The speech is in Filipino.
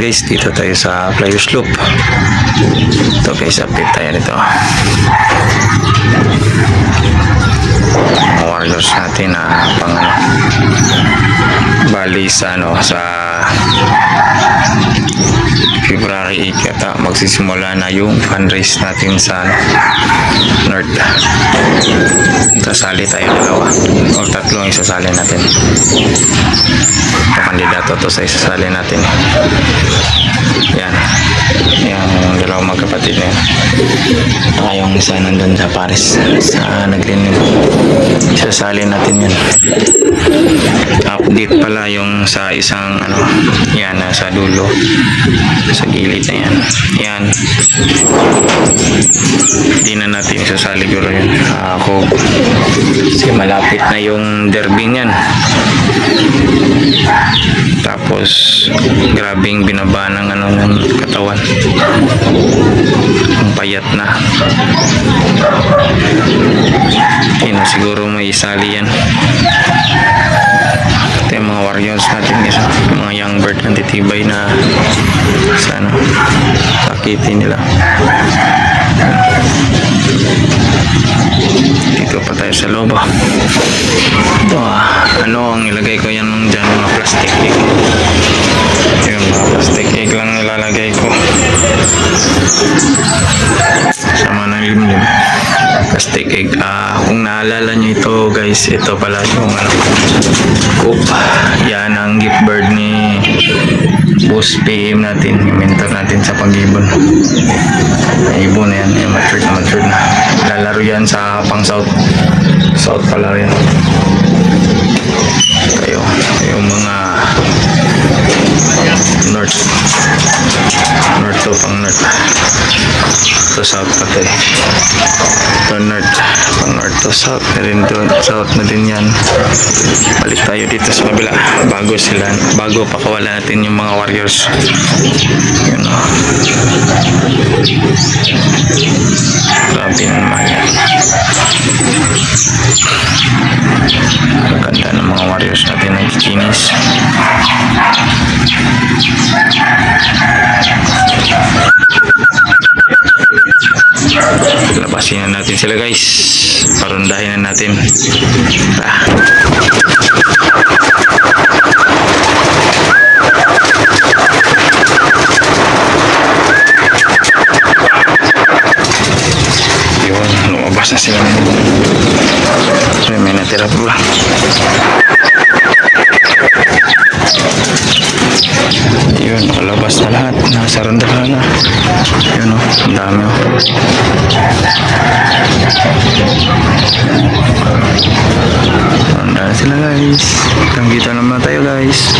Guys, dito tayo sa Flyers Loop. Ito guys, update tayo nito. Mga Warriors natin na pang bali sa February 8 yata magsisimula na yung fundraise natin sa North. Sasali tayo dalawa o tatlo ang isasali natin. Kandidato to sa isasali natin. Yan, yung dalawang magkapatid na yun. Saka yung isa nandun sa Paris sa naglinim. Isasali natin yun. Update pala yung sa isang yan, sa dulo, sa gilid na yan. Yan, hindi na natin isasali guro yun. Ako kasi malapit na yung derby niyan. Tapos grabing binaba ng ng katawan, ang payat na. Siguro may isali yan. Ito yung mga Warriors natin, mga young bird na titibay na sana sakitin nila. Dito pa tayo sa loob. Ito ang ilagay ko yan dyan, mga plastic egg. Yung mga plastic egg lang nilalagay ko sama ng limlim. Plastic egg. Kung naalala nyo ito guys, ito pala yung coop. Yan ang gift bird ni Boss PM natin, yung mentor natin sa pag-ibon. Ibon na yan, matured na. Lalaro yan sa pang south pala yan. Tayo yung mga north to pang north. To south pati. To north, pang north to south na rin doon. South na din yan. Balik tayo dito sa kabila. Bago pakawala natin yung mga Warriors. Yun grabe naman yan. Ganda ng mga Warriors natin na kikinis. Labasin na natin sila guys. Parundahin na natin. Yun, lumabas na sila. So, may natira pa ba? Yun, nakalabas na lahat. Nasa randahan na. Yun ang dami Randahan sila guys. Tanggita naman tayo guys.